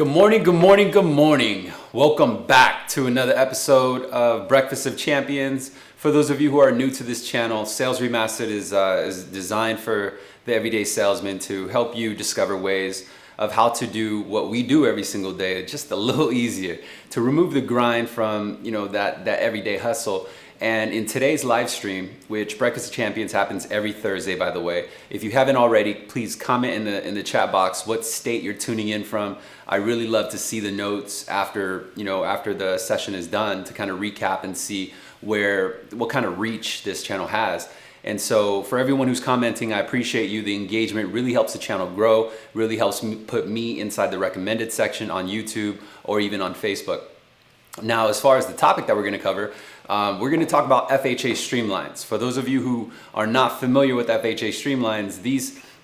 Good morning, good morning, good morning. Welcome back to another episode of Breakfast of Champions. For those of you who are new to this channel, Sales Remastered is designed for the everyday salesman to help you discover ways of how to do what we do every single day just a little easier, to remove the grind from that everyday hustle. And in today's live stream, which Breakfast of Champions happens every Thursday, by the way, if you haven't already, please comment in the chat box what state you're tuning in from. I really love to see the notes after the session is done to kind of recap and see what kind of reach this channel has. And so for everyone who's commenting, I appreciate you. The engagement really helps the channel grow, really helps put me inside the recommended section on YouTube or even on Facebook. Now, as far as the topic that we're going to cover, we're going to talk about FHA Streamlines. For those of you who are not familiar with FHA Streamlines,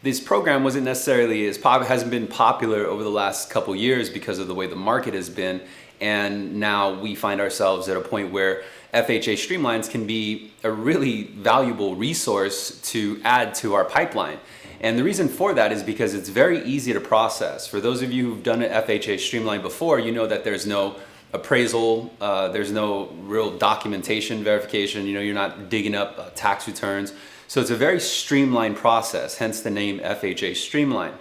this program wasn't necessarily hasn't been popular over the last couple years because of the way the market has been. And now we find ourselves at a point where FHA Streamlines can be a really valuable resource to add to our pipeline. And the reason for that is because it's very easy to process. For those of you who've done an FHA Streamline before, you know that there's no appraisal, there's no real documentation verification, you're not digging up tax returns. So it's a very streamlined process, hence the name FHA Streamline.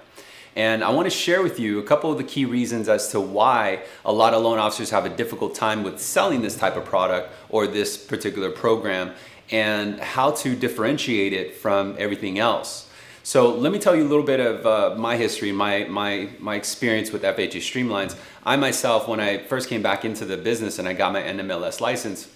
And I want to share with you a couple of the key reasons as to why a lot of loan officers have a difficult time with selling this type of product or this particular program, and how to differentiate it from everything else. So let me tell you a little bit of my history, my experience with FHA Streamlines. I myself, when I first came back into the business and I got my NMLS license,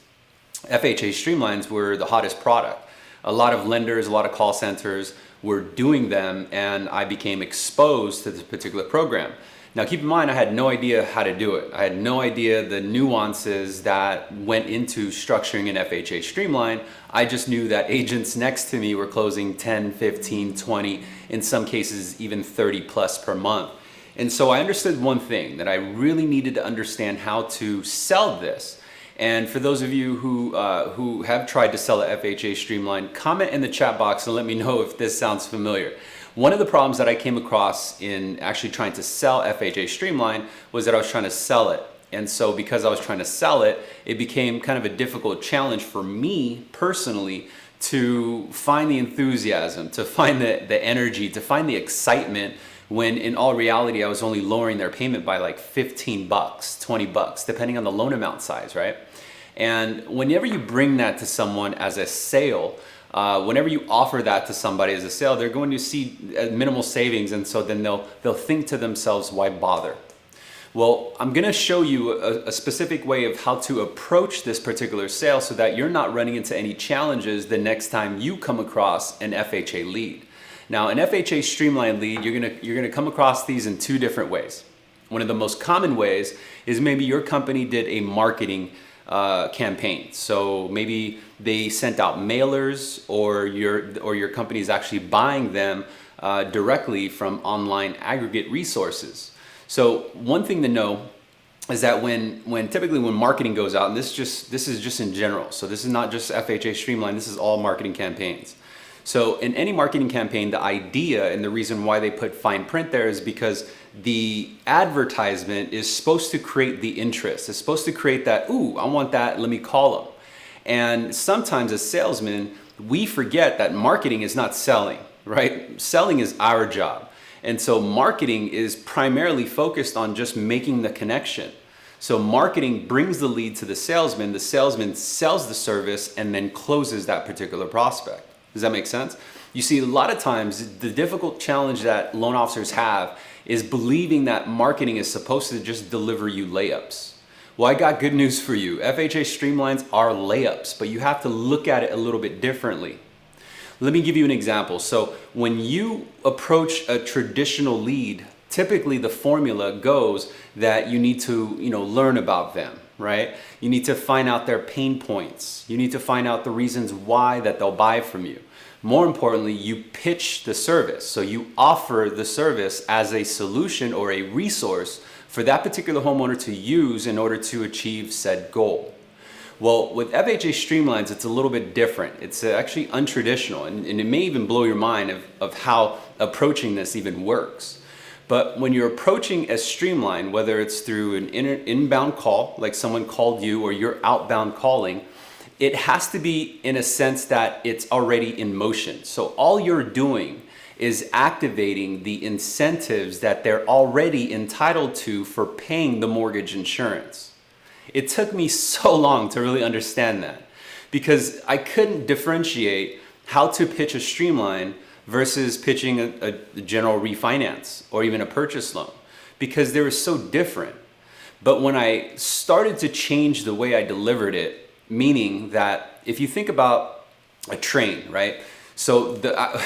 FHA Streamlines were the hottest product. A lot of lenders, a lot of call centers were doing them, and I became exposed to this particular program. Now keep in mind, I had no idea how to do it. I had no idea the nuances that went into structuring an FHA Streamline. I just knew that agents next to me were closing 10, 15, 20, in some cases even 30 plus per month. And so I understood one thing, that I really needed to understand how to sell this. And for those of you who have tried to sell a FHA Streamline, comment in the chat box and let me know if this sounds familiar. One of the problems that I came across in actually trying to sell FHA Streamline was that I was trying to sell it. And so because I was trying to sell it, it became kind of a difficult challenge for me personally to find the enthusiasm, to find the energy, to find the excitement, when in all reality, I was only lowering their payment by like 15 bucks, 20 bucks, depending on the loan amount size, right? And whenever you bring that to someone as a sale, whenever you offer that to somebody as a sale, they're going to see minimal savings, and so then they'll think to themselves, why bother? Well, I'm going to show you a specific way of how to approach this particular sale so that you're not running into any challenges the next time you come across an FHA lead. Now, an FHA Streamline lead, you're gonna come across these in two different ways. One of the most common ways is maybe your company did a marketing campaign. So maybe they sent out mailers, or your company is actually buying them directly from online aggregate resources. So one thing to know is that when marketing goes out, and this is just in general, so this is not just FHA Streamline, this is all marketing campaigns. So in any marketing campaign, the idea and the reason why they put fine print there is because the advertisement is supposed to create the interest. It's supposed to create that, ooh, I want that, let me call them. And sometimes as salesmen, we forget that marketing is not selling, right? Selling is our job. And so marketing is primarily focused on just making the connection. So marketing brings the lead to the salesman sells the service and then closes that particular prospect. Does that make sense? You see, a lot of times the difficult challenge that loan officers have is believing that marketing is supposed to just deliver you layups. Well, I got good news for you. FHA Streamlines are layups, but you have to look at it a little bit differently. Let me give you an example. So when you approach a traditional lead, typically the formula goes that you need to, learn about them, right? You need to find out their pain points. You need to find out the reasons why that they'll buy from you. More importantly, you pitch the service. So you offer the service as a solution or a resource for that particular homeowner to use in order to achieve said goal. Well, with FHA Streamlines, it's a little bit different. It's actually untraditional, and it may even blow your mind of how approaching this even works. But when you're approaching a streamline, whether it's through an inbound call, like someone called you, or you're outbound calling, it has to be in a sense that it's already in motion. So all you're doing is activating the incentives that they're already entitled to for paying the mortgage insurance. It took me so long to really understand that, because I couldn't differentiate how to pitch a streamline versus pitching a general refinance or even a purchase loan, because they were so different. But when I started to change the way I delivered it, meaning that if you think about a train, right? So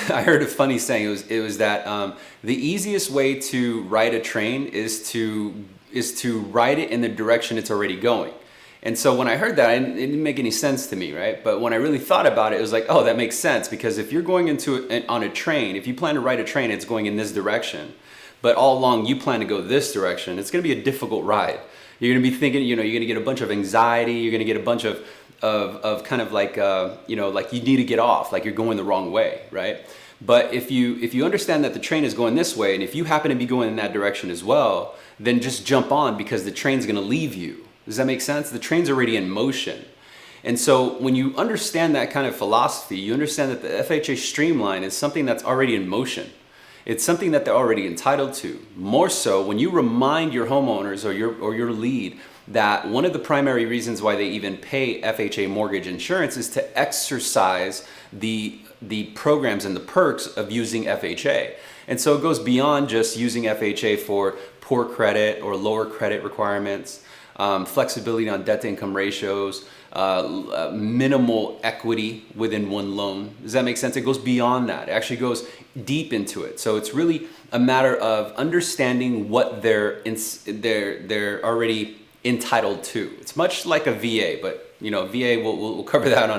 I heard a funny saying. It was that the easiest way to ride a train is to ride it in the direction it's already going. And so when I heard that, it didn't make any sense to me, right? But when I really thought about it, it was like, oh, that makes sense, because if you're going on a train, if you plan to ride a train, it's going in this direction, but all along you plan to go this direction, it's going to be a difficult ride. You're going to be thinking, you're going to get a bunch of anxiety. You're going to get a bunch of kind of like, like you need to get off, like you're going the wrong way, right? But if you understand that the train is going this way, and if you happen to be going in that direction as well, then just jump on, because the train's going to leave you. Does that make sense? The train's already in motion. And so when you understand that kind of philosophy, you understand that the FHA Streamline is something that's already in motion. It's something that they're already entitled to. More so, when you remind your homeowners or your lead that one of the primary reasons why they even pay FHA mortgage insurance is to exercise the programs and the perks of using FHA. And so it goes beyond just using FHA for poor credit or lower credit requirements, flexibility on debt to income ratios, minimal equity within one loan. Does that make sense? It goes beyond that. It actually goes deep into it. So it's really a matter of understanding what they're already entitled to. It's much like a VA, but VA we'll cover that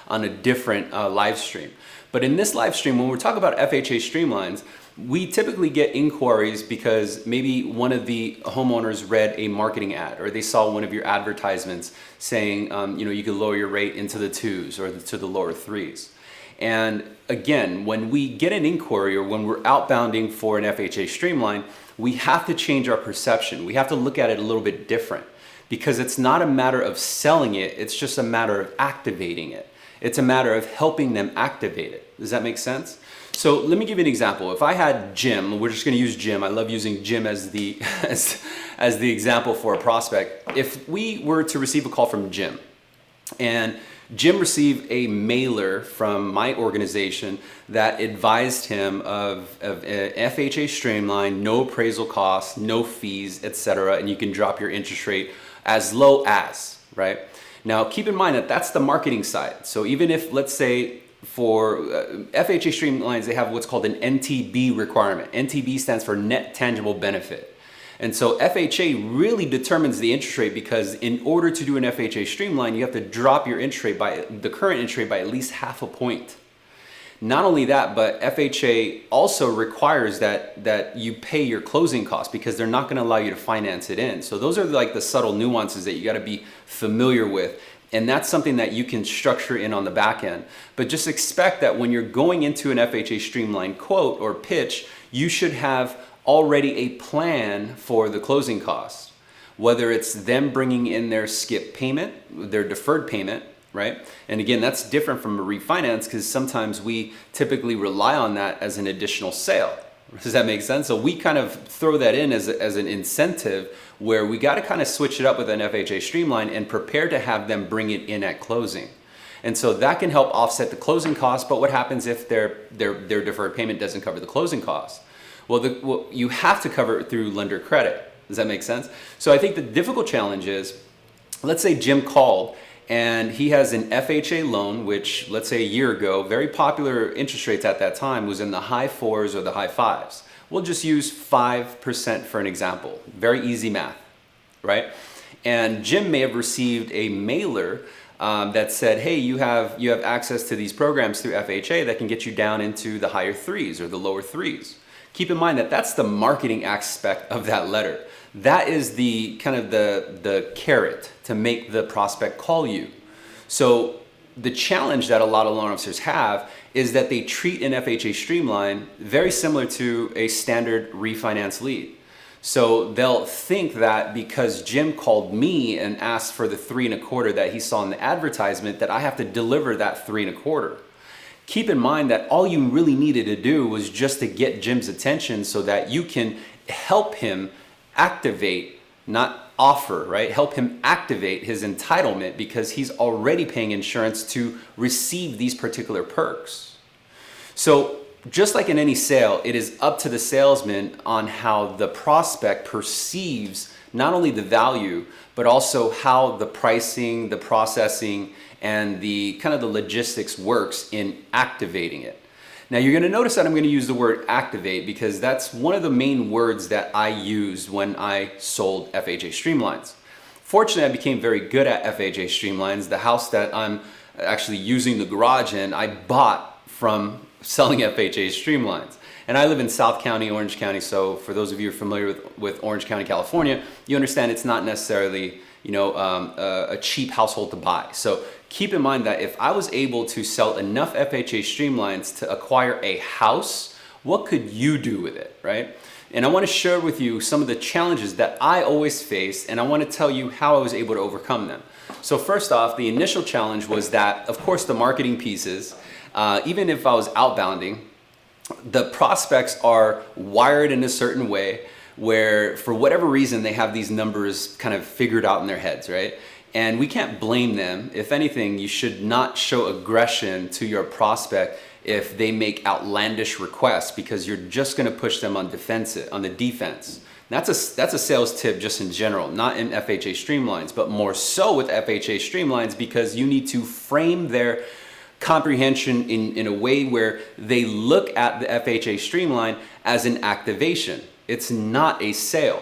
on a different live stream. But in this live stream, when we're talking about FHA Streamlines, we typically get inquiries because maybe one of the homeowners read a marketing ad, or they saw one of your advertisements saying, you could lower your rate into the 2s or to the lower 3s. And again, when we get an inquiry or when we're outbounding for an FHA Streamline, we have to change our perception. We have to look at it a little bit different, because it's not a matter of selling it. It's just a matter of activating it. It's a matter of helping them activate it. Does that make sense? So let me give you an example. If I had Jim, we're just going to use Jim. I love using Jim as the as the example for a prospect. If we were to receive a call from Jim, and Jim received a mailer from my organization that advised him of an FHA Streamline, no appraisal costs, no fees, etc., and you can drop your interest rate as low as, right? Now, keep in mind that that's the marketing side. So even if, let's say, for FHA Streamlines, they have what's called an NTB requirement. NTB stands for net tangible benefit. And so FHA really determines the interest rate, because in order to do an FHA Streamline, you have to drop your interest rate by the current interest rate by at least half a point. Not only that, but FHA also requires that you pay your closing costs, because they're not going to allow you to finance it in. So those are like the subtle nuances that you got to be familiar with. And that's something that you can structure in on the back end. But just expect that when you're going into an FHA Streamline quote or pitch, you should have already a plan for the closing costs. Whether it's them bringing in their skip payment, their deferred payment, right? And again, that's different from a refinance, because sometimes we typically rely on that as an additional sale. Does that make sense? So we kind of throw that in as an incentive, where we got to kind of switch it up with an FHA Streamline and prepare to have them bring it in at closing. And so that can help offset the closing costs. But what happens if their deferred payment doesn't cover the closing costs? Well, you have to cover it through lender credit. Does that make sense? So I think the difficult challenge is, let's say Jim called and he has an FHA loan, which, let's say a year ago, very popular interest rates at that time was in the high 4s or the high 5s. We'll just use 5% for an example. Very easy math, right? And Jim may have received a mailer that said, hey, you have access to these programs through FHA that can get you down into the higher 3s or the lower 3s. Keep in mind that that's the marketing aspect of that letter. That is the kind of the carrot to make the prospect call you. So the challenge that a lot of loan officers have is that they treat an FHA Streamline very similar to a standard refinance lead. So they'll think that because Jim called me and asked for the 3.25 that he saw in the advertisement, that I have to deliver that 3.25. Keep in mind that all you really needed to do was just to get Jim's attention so that you can help him activate, not offer, right? Help him activate his entitlement because he's already paying insurance to receive these particular perks. So just like in any sale, it is up to the salesman on how the prospect perceives not only the value, but also how the pricing, the processing, and the kind of the logistics works in activating it. Now you're going to notice that I'm going to use the word activate because that's one of the main words that I used when I sold FHA Streamlines. Fortunately, I became very good at FHA Streamlines. The house that I'm actually using the garage in, I bought from selling FHA Streamlines. And I live in South County, Orange County, so for those of you who are familiar with Orange County, California, you understand it's not necessarily a cheap household to buy. So keep in mind that if I was able to sell enough FHA Streamlines to acquire a house, what could you do with it, right? And I want to share with you some of the challenges that I always faced, and I want to tell you how I was able to overcome them. So first off, the initial challenge was that, of course, the marketing pieces, even if I was outbounding, the prospects are wired in a certain way where for whatever reason they have these numbers kind of figured out in their heads, right? And we can't blame them. If anything, you should not show aggression to your prospect if they make outlandish requests because you're just going to push them on the defense. That's a sales tip just in general, not in FHA Streamlines, but more so with FHA Streamlines because you need to frame their comprehension in a way where they look at the FHA Streamline as an activation. It's not a sale.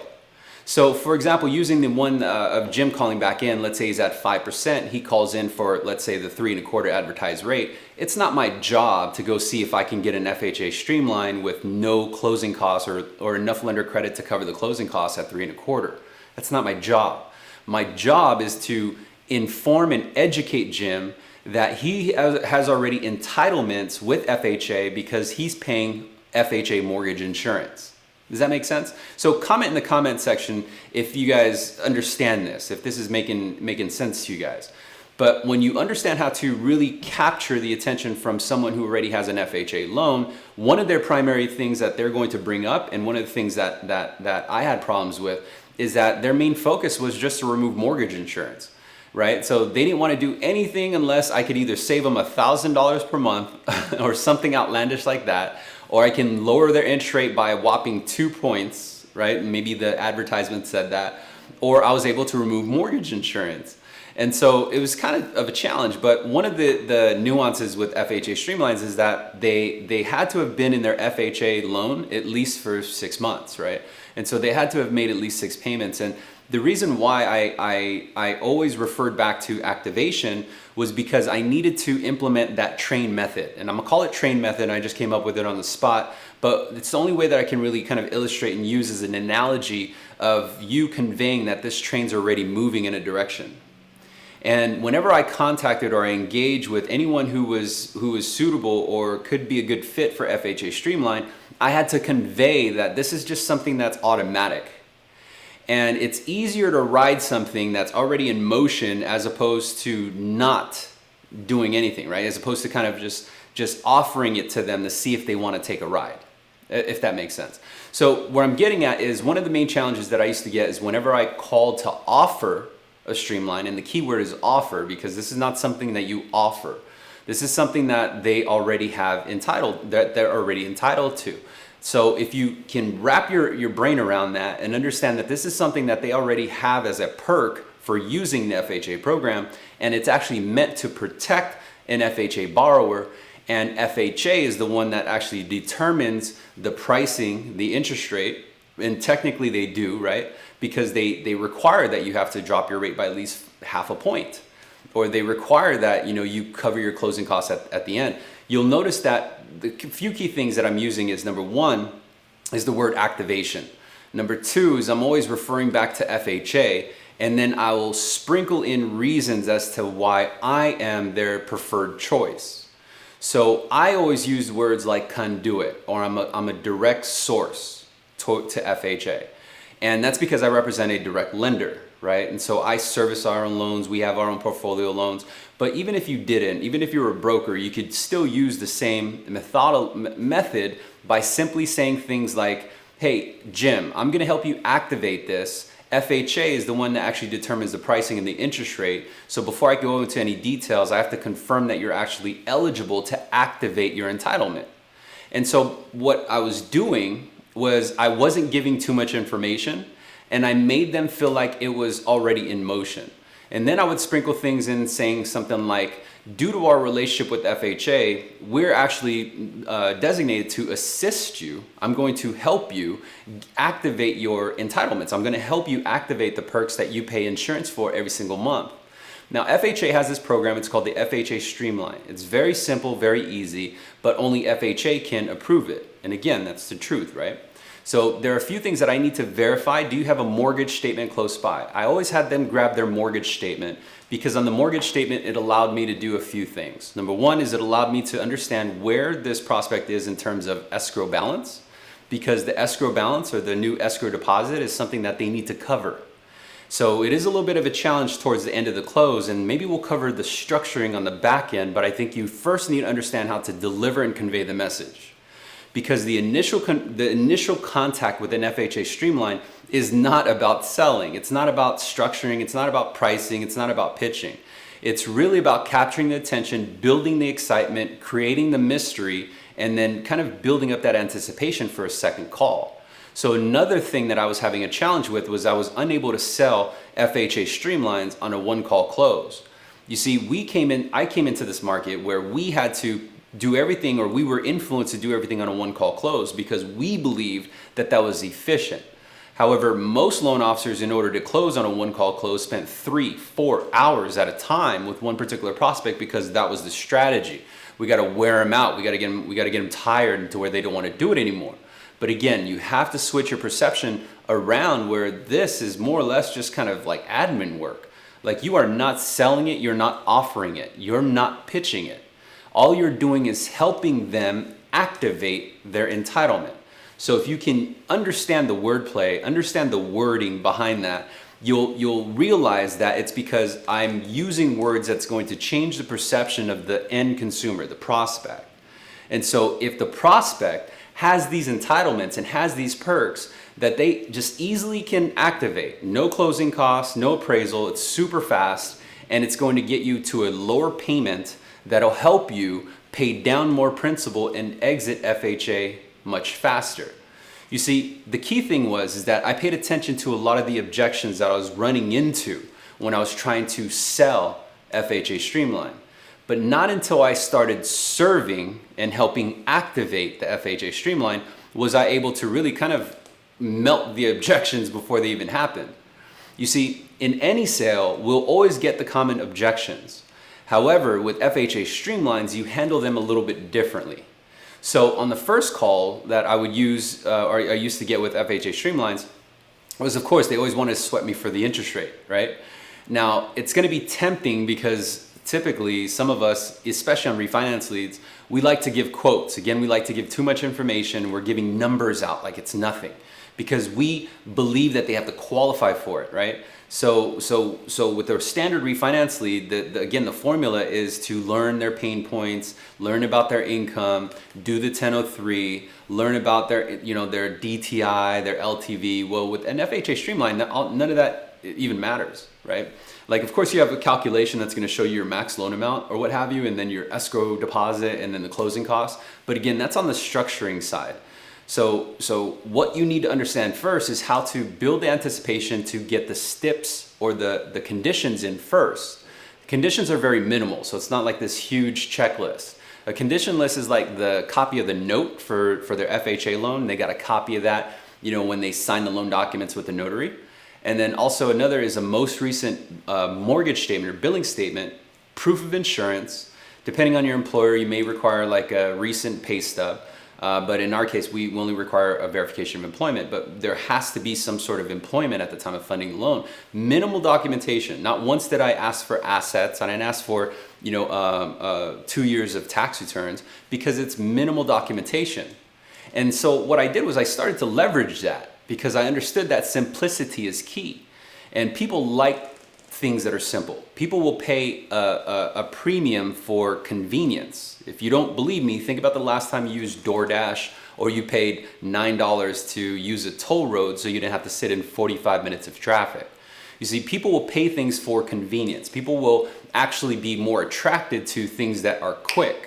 So for example, using the one of Jim calling back in, let's say he's at 5%, he calls in for, let's say, the 3.25 advertised rate. It's not my job to go see if I can get an FHA Streamline with no closing costs or enough lender credit to cover the closing costs at 3.25. That's not my job. My job is to inform and educate Jim that he has already entitlements with FHA because he's paying FHA mortgage insurance. Does that make sense? So comment in the comment section if you guys understand this, if this is making sense to you guys. But when you understand how to really capture the attention from someone who already has an FHA loan, one of their primary things that they're going to bring up, and one of the things that I had problems with, is that their main focus was just to remove mortgage insurance. Right? So they didn't want to do anything unless I could either save them $1,000 per month or something outlandish like that, or I can lower their interest rate by a whopping 2 points, right? Maybe the advertisement said that, or I was able to remove mortgage insurance. And so it was kind of a challenge, but one of the nuances with FHA Streamlines is that they had to have been in their FHA loan at least for 6 months, right? And so they had to have made at least 6 payments. And the reason why I always referred back to activation was because I needed to implement that train method. And I'm gonna call it train method, I just came up with it on the spot, but it's the only way that I can really kind of illustrate and use as an analogy of you conveying that this train's already moving in a direction. And whenever I contacted or I engaged with anyone who was suitable or could be a good fit for FHA Streamline, I had to convey that this is just something that's automatic. And it's easier to ride something that's already in motion as opposed to not doing anything, right? As opposed to kind of just offering it to them to see if they want to take a ride, if that makes sense. So what I'm getting at is one of the main challenges that I used to get is whenever I called to offer a Streamline, and the key word is offer because this is not something that you offer. This is something that they already have entitled, that they're already entitled to. So if you can wrap your brain around that and understand that this is something that they already have as a perk for using the FHA program, and it's actually meant to protect an FHA borrower, and FHA is the one that actually determines the pricing, the interest rate, and technically they do, right? Because they require that you have to drop your rate by at least 0.5 point, or they require that you cover your closing costs at the end. You'll notice that the few key things that I'm using is number 1 is the word activation. Number 2 is I'm always referring back to FHA. And then I will sprinkle in reasons as to why I am their preferred choice. So I always use words like conduit, or I'm a direct source to FHA. And that's because I represent a direct lender, right? And so I service our own loans, we have our own portfolio loans. But even if you didn't, even if you were a broker, you could still use the same method by simply saying things like, hey, Jim, I'm gonna help you activate this. FHA is the one that actually determines the pricing and the interest rate. So before I go into any details, I have to confirm that you're actually eligible to activate your entitlement. And so what I was doing was I wasn't giving too much information, and I made them feel like it was already in motion. And then I would sprinkle things in saying something like, due to our relationship with FHA, we're actually designated to assist you. I'm going to help you activate your entitlements. I'm going to help you activate the perks that you pay insurance for every single month. Now, FHA has this program. It's called the FHA Streamline. It's very simple, very easy, but only FHA can approve it. And again, that's the truth, right? So there are a few things that I need to verify. Do you have a mortgage statement close by? I always had them grab their mortgage statement, because on the mortgage statement, it allowed me to do a few things. Number one is it allowed me to understand where this prospect is in terms of escrow balance, because the escrow balance or the new escrow deposit is something that they need to cover. So it is a little bit of a challenge towards the end of the close, and maybe we'll cover the structuring on the back end, but I think you first need to understand how to deliver and convey the message. Because the initial contact with an FHA Streamline is not about selling. It's not about structuring. It's not about pricing. It's not about pitching. It's really about capturing the attention, building the excitement, creating the mystery, and then kind of building up that anticipation for a second call. So another thing that I was having a challenge with was I was unable to sell FHA Streamlines on a one-call close. You see, I came into this market where we had to do everything, or we were influenced to do everything on a one-call close because we believed that that was efficient. However, most loan officers, in order to close on a one-call close, spent 3-4 hours at a time with one particular prospect because that was the strategy. We got to wear them out. We got to get them tired to where they don't want to do it anymore. But again, you have to switch your perception around where this is more or less just kind of like admin work. Like, you are not selling it, you're not offering it, you're not pitching it. All you're doing is helping them activate their entitlement. So if you can understand the wordplay, understand the wording behind that, you'll realize that it's because I'm using words that's going to change the perception of the end consumer, the prospect. And so if the prospect has these entitlements and has these perks that they just easily can activate, no closing costs, no appraisal, it's super fast, and it's going to get you to a lower payment that'll help you pay down more principal and exit FHA much faster. You see, the key thing is that I paid attention to a lot of the objections that I was running into when I was trying to sell FHA Streamline. But not until I started serving and helping activate the FHA Streamline was I able to really kind of melt the objections before they even happened. You see, in any sale, we'll always get the common objections. However, with FHA Streamlines, you handle them a little bit differently. So on the first call that I would use, or I used to get with FHA Streamlines, was, of course, they always wanted to sweat me for the interest rate, right? Now, it's going to be tempting because typically some of us, especially on refinance leads, we like to give quotes. Again, we like to give too much information. We're giving numbers out like it's nothing because we believe that they have to qualify for it, right? So with their standard refinance lead, again, the formula is to learn their pain points, learn about their income, do the 1003, learn about their DTI, their LTV. Well, with an FHA Streamline, none of that even matters, right? Like, of course, you have a calculation that's going to show you your max loan amount or what have you, and then your escrow deposit and then the closing costs. But again, that's on the structuring side. So what you need to understand first is how to build the anticipation to get the steps or the conditions in first. Conditions are very minimal, so it's not like this huge checklist. A condition list is like the copy of the note for their FHA loan. They got a copy of that, when they sign the loan documents with the notary. And then also another is a most recent mortgage statement or billing statement, proof of insurance. Depending on your employer, you may require like a recent pay stub. But in our case, we only require a verification of employment, but there has to be some sort of employment at the time of funding the loan. Minimal documentation. Not once did I ask for assets. I didn't ask for 2 years of tax returns because it's minimal documentation. And so what I did was I started to leverage that because I understood that simplicity is key. And people like things that are simple. People will pay a premium for convenience. If you don't believe me, think about the last time you used DoorDash or you paid $9 to use a toll road so you didn't have to sit in 45 minutes of traffic. You see, people will pay things for convenience. People will actually be more attracted to things that are quick.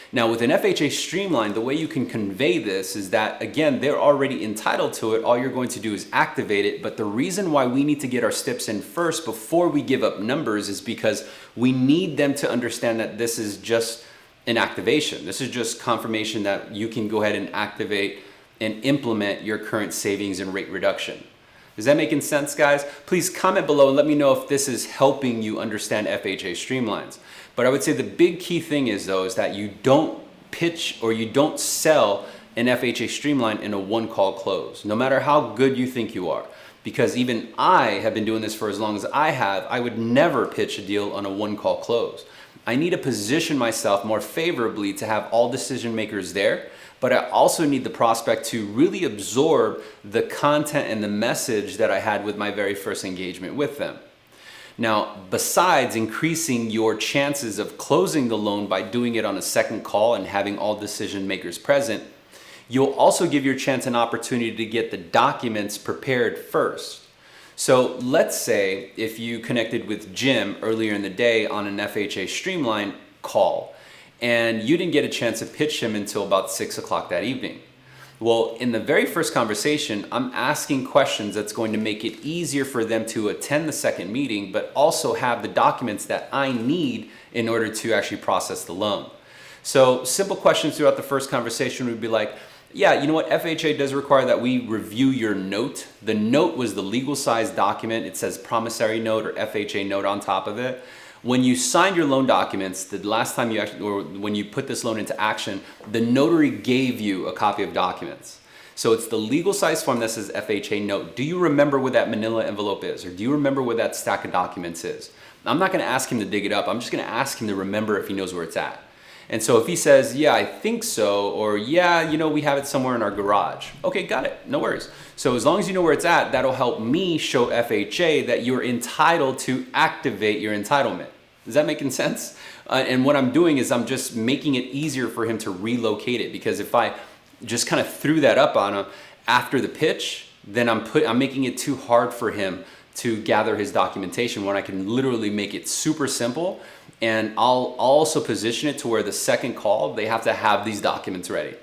Now with an FHA Streamline, the way you can convey this is that, again, they're already entitled to it. All you're going to do is activate it. But the reason why we need to get our steps in first before we give up numbers is because we need them to understand that this is just an activation. This is just confirmation that you can go ahead and activate and implement your current savings and rate reduction. Is that making sense, guys? Please comment below and let me know if this is helping you understand FHA Streamlines. But I would say the big key thing is that you don't pitch or you don't sell an FHA Streamline in a one-call close, no matter how good you think you are. Because even I have been doing this for as long as I have, I would never pitch a deal on a one-call close. I need to position myself more favorably to have all decision makers there, but I also need the prospect to really absorb the content and the message that I had with my very first engagement with them. Now, besides increasing your chances of closing the loan by doing it on a second call and having all decision makers present, you'll also give your chance an opportunity to get the documents prepared first. So let's say if you connected with Jim earlier in the day on an FHA Streamline call and you didn't get a chance to pitch him until about 6 o'clock that evening. Well, in the very first conversation, I'm asking questions that's going to make it easier for them to attend the second meeting, but also have the documents that I need in order to actually process the loan. So simple questions throughout the first conversation would be like, yeah, you know what, FHA does require that we review your note. The note was the legal size document. It says promissory note or FHA note on top of it. When you signed your loan documents, the last time you actually, or when you put this loan into action, the notary gave you a copy of documents. So it's the legal size form that says FHA note. Do you remember what that manila envelope is? Or do you remember what that stack of documents is? I'm not gonna ask him to dig it up. I'm just gonna ask him to remember if he knows where it's at. And so if he says, yeah, I think so, or yeah, we have it somewhere in our garage. Okay, got it, no worries. So as long as you know where it's at, that'll help me show FHA that you're entitled to activate your entitlement. Is that making sense? And what I'm doing is I'm just making it easier for him to relocate it, because if I just kind of threw that up on him after the pitch, then I'm making it too hard for him to gather his documentation when I can literally make it super simple. And I'll also position it to where the second call, they have to have these documents ready.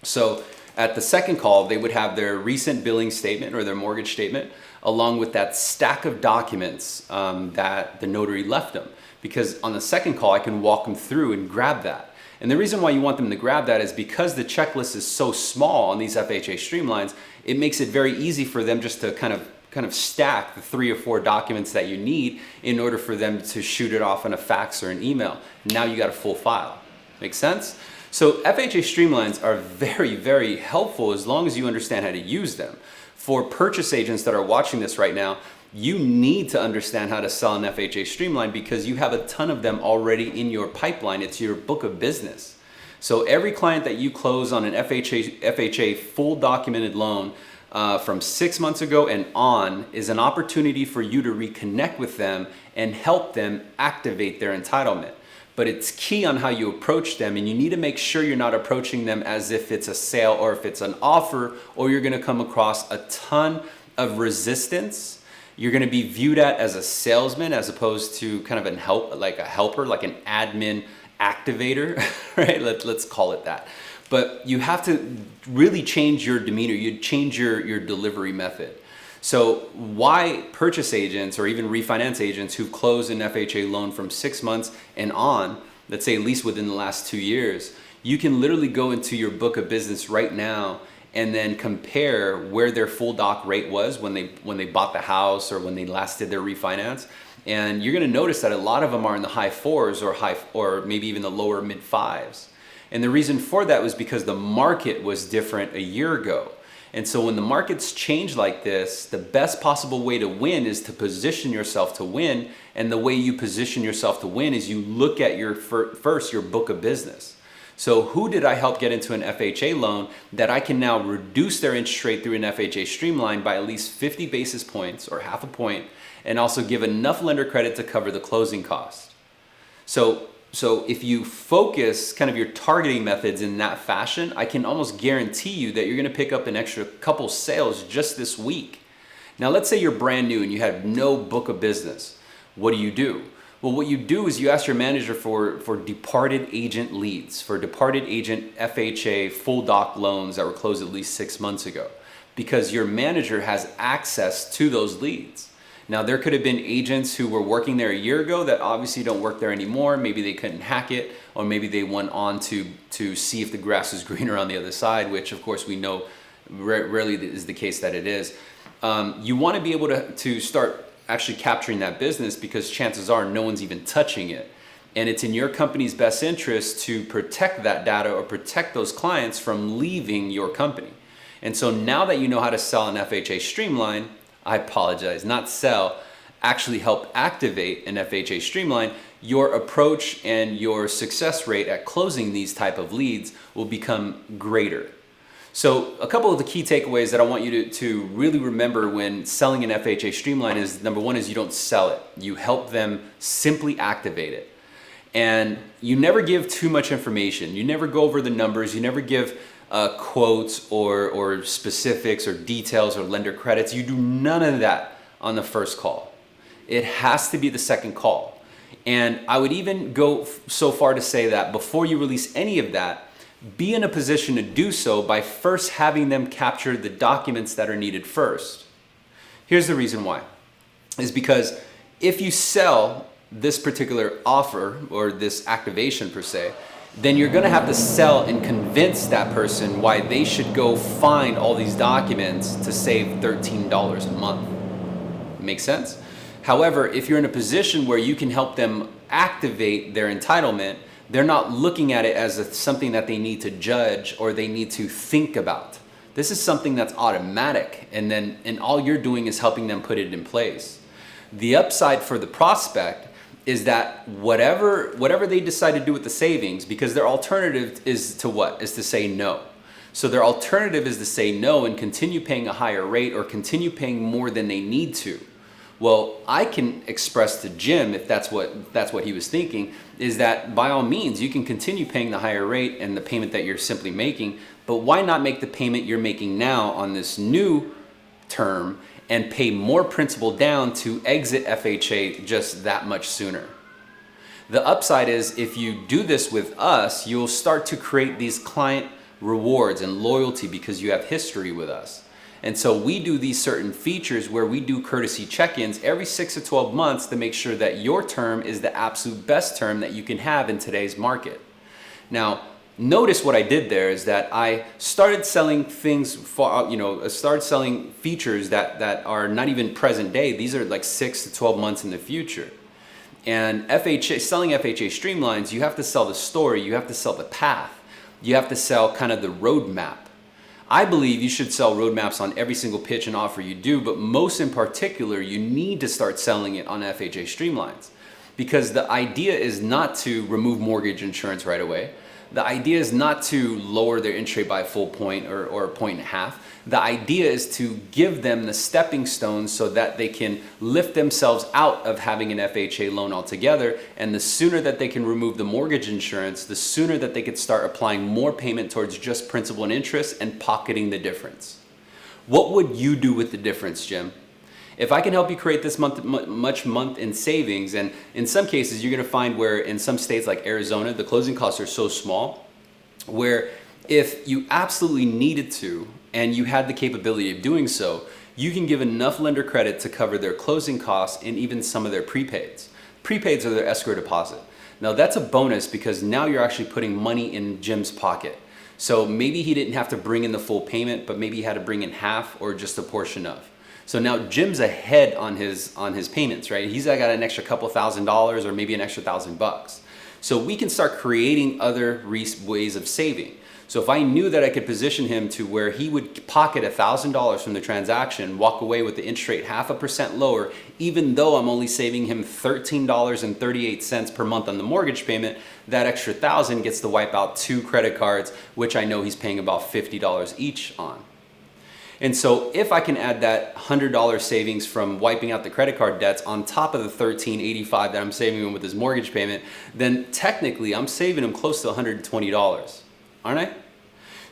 So at the second call, they would have their recent billing statement or their mortgage statement, along with that stack of documents that the notary left them. Because on the second call, I can walk them through and grab that. And the reason why you want them to grab that is because the checklist is so small on these FHA Streamlines, it makes it very easy for them just to kind of stack the 3 or 4 documents that you need in order for them to shoot it off on a fax or an email. Now you got a full file. Make sense? So FHA Streamlines are very, very helpful as long as you understand how to use them. For purchase agents that are watching this right now, you need to understand how to sell an FHA Streamline because you have a ton of them already in your pipeline. It's your book of business. So every client that you close on an FHA full documented loan from 6 months ago and on is an opportunity for you to reconnect with them and help them activate their entitlement. But it's key on how you approach them, and you need to make sure you're not approaching them as if it's a sale or if it's an offer, or you're gonna come across a ton of resistance. You're gonna be viewed at as a salesman as opposed to kind of a helper, like an admin activator, right? Let's call it that. But you have to really change your demeanor. You change your delivery method. So why purchase agents or even refinance agents who close an FHA loan from 6 months and on, let's say at least within the last 2 years, you can literally go into your book of business right now and then compare where their full doc rate was when they bought the house or when they last did their refinance. And you're gonna notice that a lot of them are in the high 4s or maybe even the lower mid 5s. And the reason for that was because the market was different a year ago. And so when the markets change like this, the best possible way to win is to position yourself to win. And the way you position yourself to win is you look at your book of business. So who did I help get into an FHA loan that I can now reduce their interest rate through an FHA Streamline by at least 50 basis points or half a point, and also give enough lender credit to cover the closing cost? So if you focus kind of your targeting methods in that fashion, I can almost guarantee you that you're gonna pick up an extra couple sales just this week. Now, let's say you're brand new and you have no book of business. What do? Well, what you do is you ask your manager for departed agent leads, for departed agent FHA full doc loans that were closed at least 6 months ago, because your manager has access to those leads. Now, there could have been agents who were working there a year ago that obviously don't work there anymore. Maybe they couldn't hack it, or maybe they went on to see if the grass is greener on the other side, which of course we know rarely is the case that it is. You want to be able to start actually capturing that business, because chances are no one's even touching it. And it's in your company's best interest to protect that data or protect those clients from leaving your company. And so now that you know how to sell an FHA Streamline, I apologize, not sell, actually help activate an FHA Streamline, your approach and your success rate at closing these type of leads will become greater. So a couple of the key takeaways that I want you to really remember when selling an FHA Streamline is, number one is you don't sell it. You help them simply activate it. And you never give too much information. You never go over the numbers. You never give quotes or specifics or details or lender credits. You do none of that on the first call. It has to be the second call. And I would even go so far to say that before you release any of that, be in a position to do so by first having them capture the documents that are needed first. Here's the reason why. Is because if you sell this particular offer or this activation per se, then you're gonna have to sell and convince that person why they should go find all these documents to save $13 a month. Make sense? However, if you're in a position where you can help them activate their entitlement, they're not looking at it as something that they need to judge or they need to think about. This is something that's automatic, and all you're doing is helping them put it in place. The upside for the prospect is that whatever they decide to do with the savings, because their alternative is to what? Is to say no. So their alternative is to say no and continue paying a higher rate or continue paying more than they need to. Well, I can express to Jim, if that's what he was thinking, is that by all means, you can continue paying the higher rate and the payment that you're simply making, but why not make the payment you're making now on this new term and pay more principal down to exit FHA just that much sooner? The upside is if you do this with us, you'll start to create these client rewards and loyalty because you have history with us. And so we do these certain features where we do courtesy check-ins every 6 to 12 months to make sure that your term is the absolute best term that you can have in today's market. Now, notice what I did there is that I started selling things for, started selling features that are not even present day. These are like 6 to 12 months in the future. And selling FHA Streamlines, you have to sell the story, you have to sell the path, you have to sell kind of the roadmap. I believe you should sell roadmaps on every single pitch and offer you do, but most in particular, you need to start selling it on FHA Streamlines, because the idea is not to remove mortgage insurance right away. The idea is not to lower their interest rate by a full point or a point and a half. The idea is to give them the stepping stones so that they can lift themselves out of having an FHA loan altogether. And the sooner that they can remove the mortgage insurance, the sooner that they could start applying more payment towards just principal and interest and pocketing the difference. What would you do with the difference, Jim? If I can help you create this month in savings, and in some cases you're gonna find where in some states like Arizona, the closing costs are so small, where if you absolutely needed to, and you had the capability of doing so, you can give enough lender credit to cover their closing costs and even some of their prepaids. Prepaids are their escrow deposit. Now that's a bonus because now you're actually putting money in Jim's pocket. So maybe he didn't have to bring in the full payment, but maybe he had to bring in half or just a portion of. So now Jim's ahead on his payments, right? He's got an extra couple $1,000s or maybe an extra $1,000 bucks. So we can start creating other ways of saving. So if I knew that I could position him to where he would pocket $1,000 from the transaction, walk away with the interest rate 0.5% lower, even though I'm only saving him $13.38 per month on the mortgage payment, that extra $1,000 gets to wipe out 2 credit cards, which I know he's paying about $50 each on. And so if I can add that $100 savings from wiping out the credit card debts on top of the $13.85 that I'm saving him with his mortgage payment, then technically I'm saving him close to $120. Aren't I?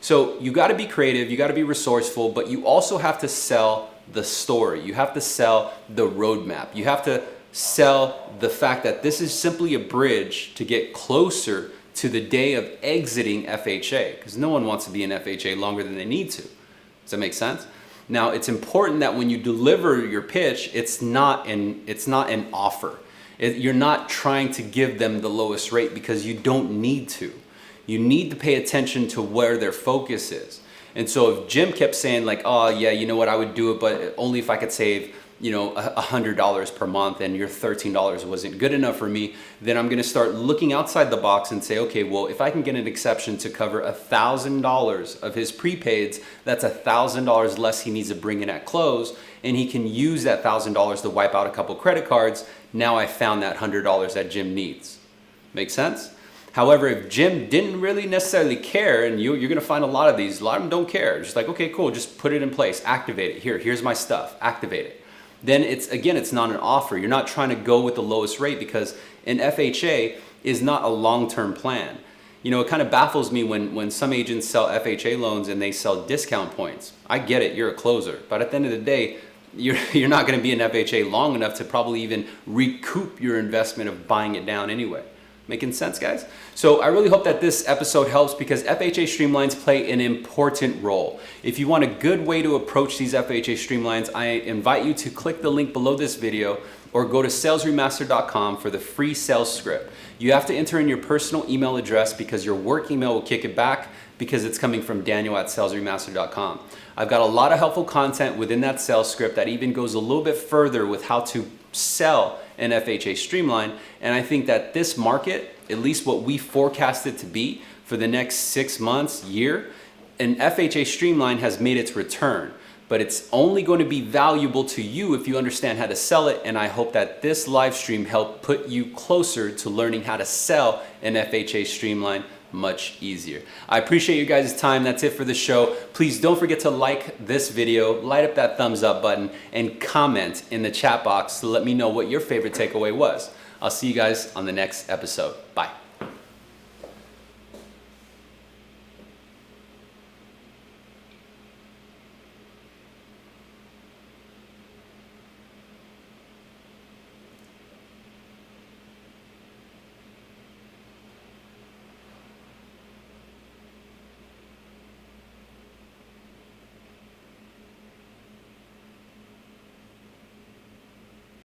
So you got to be creative, you got to be resourceful, but you also have to sell the story. You have to sell the roadmap. You have to sell the fact that this is simply a bridge to get closer to the day of exiting FHA, because no one wants to be in FHA longer than they need to. Does that make sense? Now, it's important that when you deliver your pitch, it's not an offer. You're not trying to give them the lowest rate, because you don't need to. You need to pay attention to where their focus is. And so if Jim kept saying like, oh yeah, you know what, I would do it, but only if I could save, you know, $100 per month, and your $13 wasn't good enough for me, then I'm gonna start looking outside the box and say, okay, well, if I can get an exception to cover $1,000 of his prepaids, that's $1,000 less he needs to bring in at close, and he can use that $1,000 to wipe out a couple credit cards. Now I found that $100 that Jim needs. Make sense? However, if Jim didn't really necessarily care, and you're gonna find a lot of these, a lot of them don't care. Just like, okay, cool, just put it in place, activate it. Here's my stuff, activate it. Then it's not an offer. You're not trying to go with the lowest rate, because an FHA is not a long-term plan. You know, it kind of baffles me when some agents sell FHA loans and they sell discount points. I get it, you're a closer, but at the end of the day, you're not gonna be in FHA long enough to probably even recoup your investment of buying it down anyway. Making sense, guys? So I really hope that this episode helps, because FHA Streamlines play an important role. If you want a good way to approach these FHA Streamlines, I invite you to click the link below this video or go to salesremaster.com for the free sales script. You have to enter in your personal email address, because your work email will kick it back, because it's coming from Daniel@salesremaster.com. I've got a lot of helpful content within that sales script that even goes a little bit further with how to sell an FHA Streamline. And I think that this market, at least what we forecast it to be for the next 6 months, year, an FHA Streamline has made its return. But it's only going to be valuable to you if you understand how to sell it. And I hope that this live stream helped put you closer to learning how to sell an FHA Streamline much easier. I appreciate you guys' time. That's it for the show. Please don't forget to like this video, light up that thumbs up button, and comment in the chat box to let me know what your favorite takeaway was. I'll see you guys on the next episode. Bye.